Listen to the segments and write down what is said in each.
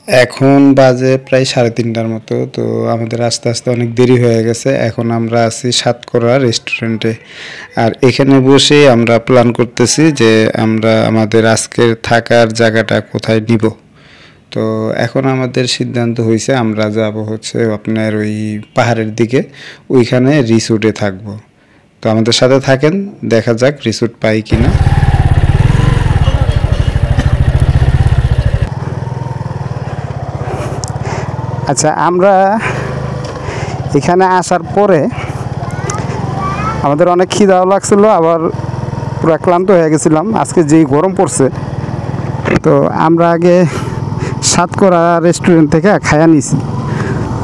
এখন বাজে প্রায় 3:30টার মতো। তো আমাদের আস্তে আস্তে অনেক দেরি হয়ে গেছে। এখন আমরা আছি সাতকরা রেস্টুরেন্টে। আর এখানে বসে আমরা প্ল্যান করতেছি যে আমরা আমাদের আজকের থাকার জায়গাটা কোথায় নিব। তো এখন আমাদের সিদ্ধান্ত হয়েছে আমরা যাব হচ্ছে আপনার ওই পাহাড়ের দিকে, ওইখানে রিসোর্টে থাকব। তো আমাদের সাথে থাকেন, দেখা যাক রিসোর্ট পাই কিনা। আচ্ছা, আমরা এখানে আসার পরে আমাদের অনেক খিদাও লাগছিল, আবার পুরো ক্লান্ত হয়ে গেছিলাম আজকে যেই গরম পড়ছে। তো আমরা আগে সাতকরা রেস্টুরেন্ট থেকে খায়া নিছি।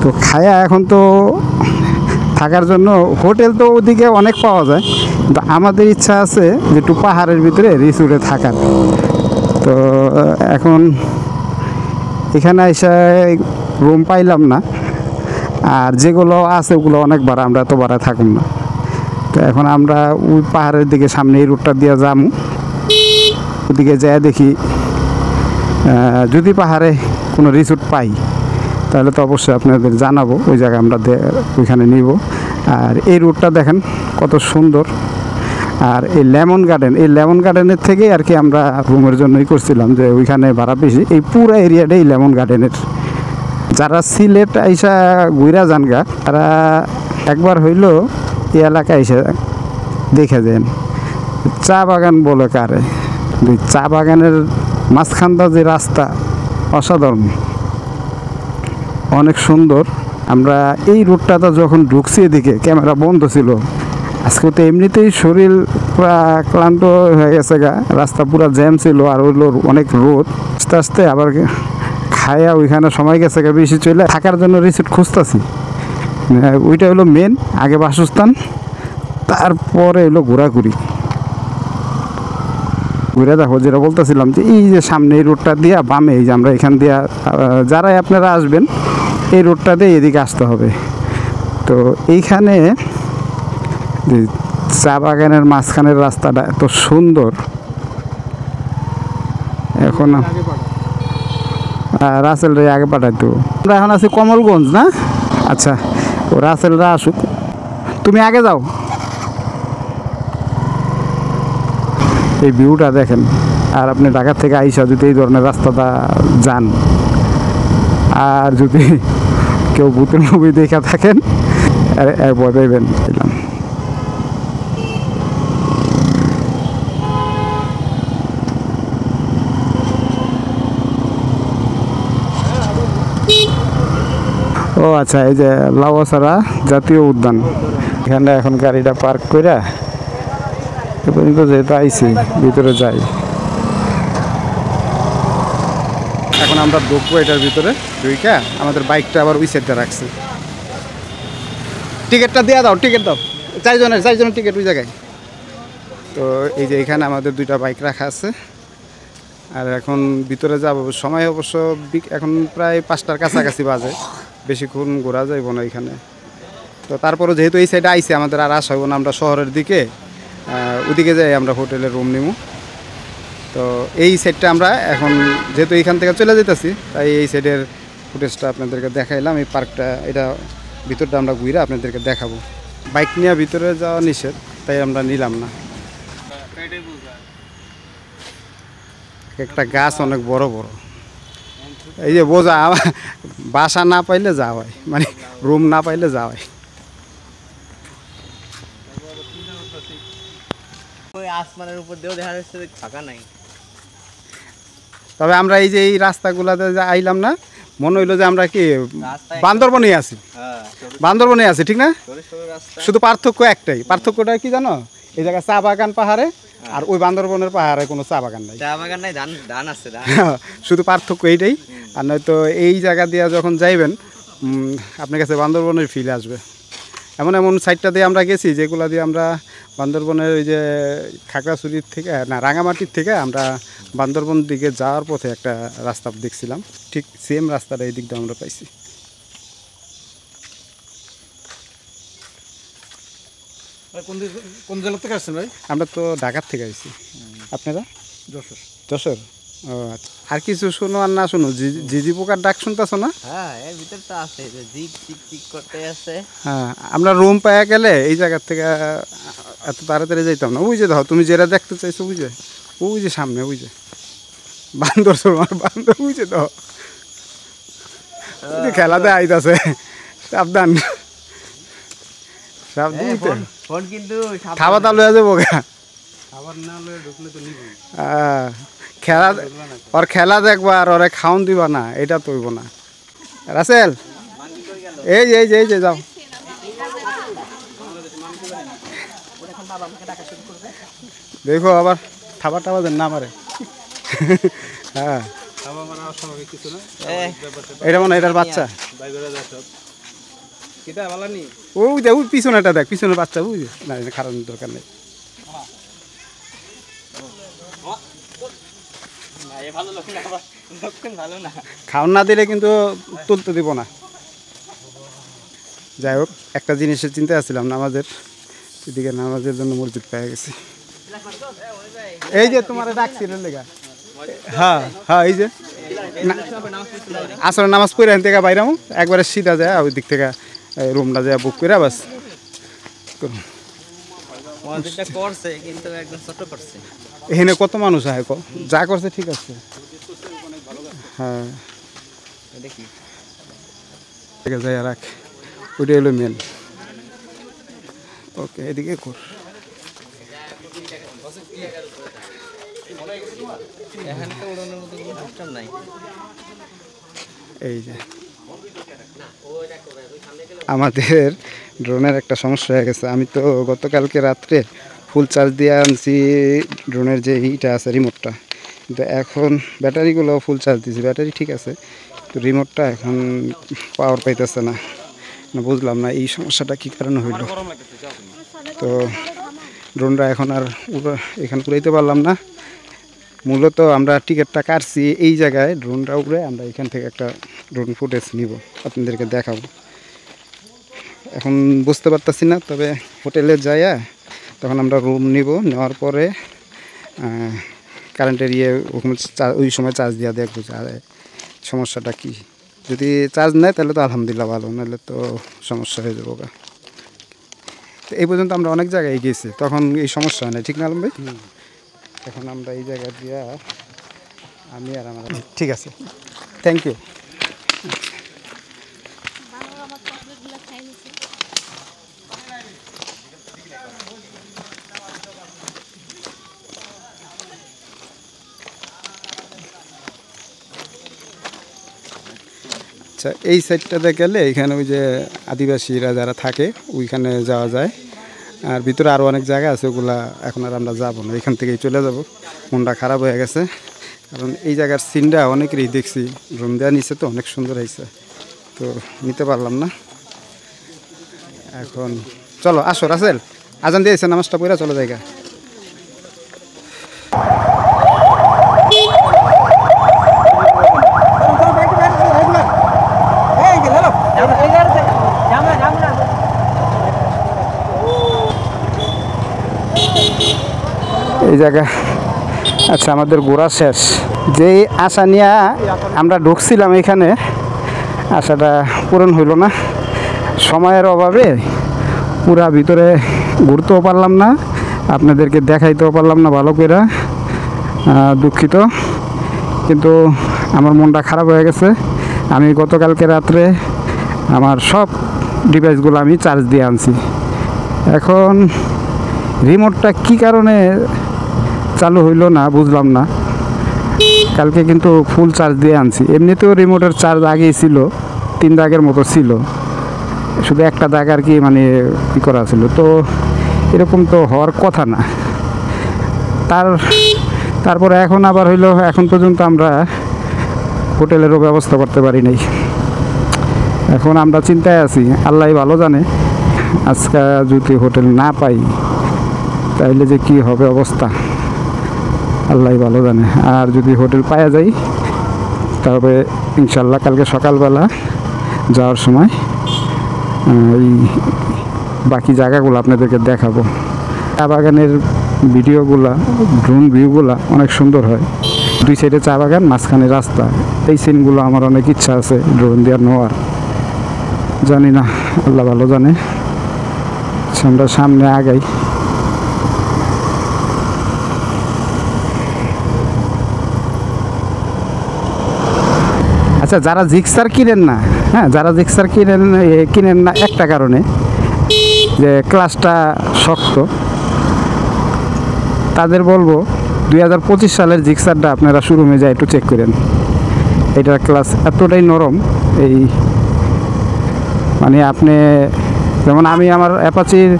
তো খায়া এখন তো থাকার জন্য হোটেল তো ওদিকে অনেক পাওয়া যায়, কিন্তু আমাদের ইচ্ছা আছে যে একটু পাহাড়ের ভিতরে রিসোর্টে থাকার। তো এখন এখানে এসে রুম পাইলাম না, আর যেগুলো আছে ওগুলো অনেক ভাড়া, আমরা তো ভাড়া থাকুন না। তো এখন আমরা ওই পাহাড়ের দিকে সামনে এই রুটটা দিয়ে যাবো, ওদিকে যেয়ে দেখি যদি পাহাড়ে কোনো রিসোর্ট পাই তাহলে তো অবশ্যই আপনাদের জানাবো, ওই জায়গায় আমরা ওইখানে নিব। আর এই রুটটা দেখেন কত সুন্দর। আর এই লেমন গার্ডেনের থেকেই আর কি আমরা রুমের জন্যই করছিলাম, যে ওইখানে ভাড়া বেশি। এই পুরো এরিয়াটাই লেমন গার্ডেনের। যারা সিলেট আইসা ঘুরা যানগা তারা একবার হইলো এই এলাকায় এসে দেখে যান। চা বাগান বলে কারে, চা বাগানের মাঝখানটা যে রাস্তা অসাধারণ, অনেক সুন্দর। আমরা এই রুটটাতে যখন ঢুকছি এদিকে ক্যামেরা বন্ধ ছিল। আজকে তো এমনিতেই শরীর পুরা ক্লান্ত হয়ে গেছে গা, রাস্তা পুরা জ্যাম ছিল, আর হইলো অনেক রোদ। আস্তে আস্তে আবার খায়া ওইখানে সময় গেছে গা বেশি, চলে থাকার জন্য রিসোর্ট খুঁজতেছি। ওইটা হলো মেন, আগে বাসস্থান, তারপরে হলো ঘোরাঘুরি। ঘুরে দেখো, যেটা বলতেছিলাম যে এই যে সামনে এই রোডটা দিয়া বামে, এই যে আমরা এখান দিয়া যারাই আপনারা আসবেন এই রোডটা দিয়ে এদিকে আসতে হবে। তো এইখানে যে চা বাগানের মাঝখানের রাস্তাটা এত সুন্দর। এখন রাসেলরা আগে পাঠাইতো, আমরা এখন আছি কমলগঞ্জ না। আচ্ছা, ও রাসেলরা আসুক, তুমি আগে যাও। এই ভিউটা দেখেন। আর আপনি ঢাকা থেকে আইসা যদি এই ধরনের রাস্তাটা যান, আর যদি কেউ ভূতের মুভি দেখা থাকেন ভয় পাইবেন। ও আচ্ছা, এই যে লাউয়াছড়া জাতীয় উদ্যান, এখানে এখন গাড়িটা পার্ক করে পর্যন্ত যেহেতু আইছি ভিতরে যাই। এখন আমরা ঢুকবো এটার ভিতরে, ঢুইকা আমাদের বাইকটা আবার ওই সাইডটা রাখছি। টিকিটটা দিয়ে দাও, টিকিট দাও, চারজনের টিকিট ওই জায়গায়। তো এই যে এখানে আমাদের দুইটা বাইক রাখা আছে। আর এখন ভিতরে যাব, সময় অবশ্য এখন প্রায় 5টার কাছাকাছি বাজে, বেশিক্ষণ ঘোরা যাইব না এখানে। তো তারপরে যেহেতু এই সাইডে আইসি, আমাদের আর আসা হইব না, আমরা শহরের দিকে ওদিকে যাই, আমরা হোটেলে রুম নিব। তো এই সাইডটা আমরা এখন যেহেতু এইখান থেকে চলে যেতেছি, তাই এই সাইডের ফুটেজটা আপনাদেরকে দেখাইলাম। এই পার্কটা, এটা ভিতরটা আমরা ঘুরে আপনাদেরকে দেখাবো। বাইক নিয়ে ভিতরে যাওয়া নিষেধ, তাই আমরা নিলাম না। একটা গাছ অনেক বড় বড়, এই যে বোঝা, বাসা না পাইলে যাওয়া হয়, মানে রুম না পাইলে যাওয়া হয়। আসমানের উপর দিয়েও দেখা যাচ্ছে ফাঁকা নাই। তবে আমরা এই যে এই রাস্তাগুলাতে যে আইলাম না, মনে হইলো যে আমরা কি বান্দরবনে আছি, বান্দরবনে আছি, ঠিক না? শুধু পার্থক্য একটাই, পার্থক্যটা কি জানো? এই জায়গায় চা বাগান পাহাড়ে, আর ওই বান্দরবনের পাহাড়ে কোনো চা বাগান নাই, চা বাগান নাই, ধান আছে। শুধু পার্থক্য এইটাই। আর নয়তো এই জায়গা দিয়ে যখন যাইবেন আপনার কাছে বান্দরবনের ফিল আসবে। এমন এমন সাইডটা দিয়ে আমরা গেছি যেগুলো দিয়ে আমরা বান্দরবনের ওই যে খাগড়াছড়ির থেকে না, রাঙামাটির থেকে আমরা বান্দরবন দিকে যাওয়ার পথে একটা রাস্তা দেখছিলাম, ঠিক সেম রাস্তাটা এই দিকটা আমরা পাইছি। কোন জেলা থেকে আসছেন ভাই? আমরা তো ঢাকার থেকে আসছি। আপনারা? যশোর। যশোর। ও আচ্ছা। আর কিছু শোনো আর না শোনো, ঝিঝি পোকার ডাক শুনতেছো না? হ্যাঁ এর ভিতর তো আছে, যে জিপ চিক চিক করতে আছে। হ্যাঁ, আমরা রুম পাইয়া গেলে এই জায়গার থেকে এত তাড়াতাড়ি যাইতাম না। ওই যে দাও, তুমি যেটা দেখতে চাইছো ওই যে সামনে ওই যে বান্দর তোমার বান্দর, ওই যে দাও, ওই যে খেলাতে আইতাছে, সাবধান সাবধান। ফোন কিন্তু খাওয়া দাওয়া লয়ে যাবো গা, খেলা ওর খেলা দেখবা আর ওরে খাওন দিবা না, এটা তো হইব না। রাসেল এই যে যাও, দেখো আবার খাবার টাবার দেন না আমারে। হ্যাঁ এটা মানে এটার বাচ্চা, ওই দেখ ওই পিছনেটা দেখ, পিছনের বাচ্চা বুঝলি না, খারানোর দরকার নেই। খাওয়ান না দিলে কিন্তু তুলতে দিব না। যাই হোক, একটা জিনিসের চিন্তা আসছিলাম, নামাজের এদিকে নামাজের জন্য মসজিদ পেয়ে গেছি। এই যে তোমার ডাকছিলেন লেগা, হ্যাঁ হ্যাঁ, এই যে আসলে নামাজ পড়ে এখান থেকে বাইরাম, একবারে সিধা যায় ওই দিক থেকে রুমটা যায় বুক করে বাস। এখানে কত মানুষ হয় যা করছে ঠিক আছে। হ্যাঁ ঠিক আছে, রাখ, ওইটা হলো মেন। ওকে, এদিকে কর। এই যে আমাদের ড্রোনের একটা সমস্যা হয়ে গেছে। আমি তো গতকালকে রাত্রে ফুল চার্জ দিয়ে আনছি ড্রোনের যে ইটা আছে রিমোটটা, কিন্তু এখন ব্যাটারিগুলো ফুল চার্জ দিয়েছি, ব্যাটারি ঠিক আছে, তো রিমোটটা এখন পাওয়ার পাইতেছে না। বুঝলাম না এই সমস্যাটা কী কারণে হইল। তো ড্রোনটা এখন আর এখানে উড়াইতে পারলাম না। মূলত আমরা টিকিটটা কাটছি এই জায়গায়, ড্রোনটা উড়ে আমরা এখান থেকে একটা ড্রোন ফুটেজ নিব, আপনাদেরকে দেখাবো। এখন বুঝতে পারতেছি না, তবে হোটেলে যাইয়া তখন আমরা রুম নিব, নেওয়ার পরে কারেন্টের ওই সময় চার্জ দিয়ে দেখবো যে সমস্যাটা কী। যদি চার্জ নেয় তাহলে তো আলহামদুলিল্লাহ ভালো, নাহলে তো সমস্যা হয়ে যাবো। তো এই পর্যন্ত আমরা অনেক জায়গায় গেছি, তখন এই সমস্যা হয় না, ঠিক না আলম ভাই? এখন আমরা এই জায়গা দিয়া আমি আর আমার, ঠিক আছে, থ্যাংক ইউ। আচ্ছা, এই সাইডটাতে গেলে এখানে ওই যে আদিবাসীরা যারা থাকে ওইখানে যাওয়া যায়, আর ভিতরে আরও অনেক জায়গা আছে, ওগুলা এখন আর আমরা যাবো না, এখান থেকেই চলে যাব। মনটা খারাপ হয়ে গেছে, কারণ এই জায়গার সিনটা অনেকেরই দেখছি, রুম দেওয়া নিচে তো অনেক সুন্দর হয়েছে, তো নিতে পারলাম না। এখন চলো, আসো রাসেল, আজান দিয়েছে, নামাজটা পড়া চলো জায়গা। এই জায়গা আচ্ছা, আমাদের ঘোরা শেষ। যেই আশা নিয়ে আমরা ঢুকছিলাম এখানে, আশাটা পূরণ হইল না, সময়ের অভাবে পুরা ভিতরে ঘুরতেও পারলাম না, আপনাদেরকে দেখাইতেও পারলাম না ভালো করে, দুঃখিত। কিন্তু আমার মনটা খারাপ হয়ে গেছে। আমি গতকালকে রাত্রে আমার সব ডিভাইসগুলো আমি চার্জ দিয়ে আনছি, এখন রিমোটটা কি কারণে চালু হইল না বুঝলাম না। কালকে কিন্তু ফুল চার্জ দিয়ে আনছি, এমনিতেও রিমোটের চার্জ আগেই ছিল, 3 দাগের মতো ছিল, শুধু একটা দাগ আর কি মানে ই করা ছিল, তো এরকম তো হওয়ার কথা না। তারপরে এখন আবার হইলো, এখন পর্যন্ত আমরা হোটেলেরও ব্যবস্থা করতে পারি নাই। এখন আমরা চিন্তায় আছি, আল্লাহ ভালো জানে, আজকে যদি হোটেল না পাই তাইলে যে কি হবে অবস্থা আল্লাহ ভালো জানে। আর যদি হোটেল পাওয়া যায় তবে ইনশাল্লাহ কালকে সকালবেলা যাওয়ার সময় এই বাকি জায়গাগুলো আপনাদেরকে দেখাবো। চা বাগানের ভিডিওগুলা, ড্রোন ভিউগুলা অনেক সুন্দর হয়। দুই সাইডে চা বাগান, মাঝখানে রাস্তা। এই সিনগুলো আমার অনেক ইচ্ছা আছে ড্রোন দিয়ে নেওয়ার, জানি না, আল্লাহ ভালো জানে। আমরা সামনে আগাই। আচ্ছা, যারা জিক্সার কিনেন না, হ্যাঁ, যারা জিক্সার কিনেন না একটা কারণে, যে ক্লাসটা শক্ত, তাদের বলবো 2025 সালের জিক্সারটা আপনারা শোরুমে যায় একটু চেক করেন। এটার ক্লাস এতটাই নরম, এই মানে আপনি যেমন আমি আমার অ্যাপাচির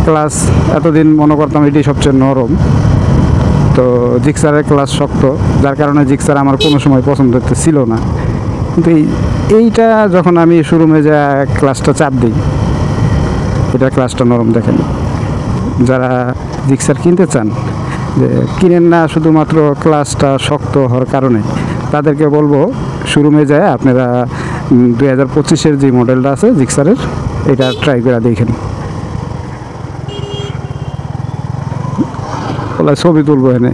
ক্লাস এতদিন মনে করতাম এটি সবচেয়ে নরম, তো জিক্সারের ক্লাস শক্ত, যার কারণে জিক্সার আমার কোনো সময় পছন্দ ছিল না। কিন্তু এইটা যখন আমি শোরুমে যা ক্লাসটা চাপ দিই, এটা ক্লাসটা নরম। দেখেন, যারা জিক্সার কিনতে চান, যে কিনেন না শুধুমাত্র ক্লাসটা শক্ত হওয়ার কারণে, তাদেরকে বলবো শোরুমে যায় আপনারা 2025-এর যে মডেলটা আছে জিক্সারের, এটা ট্রাই করে দেখেন। ওলা ছবি তুলবো এনে।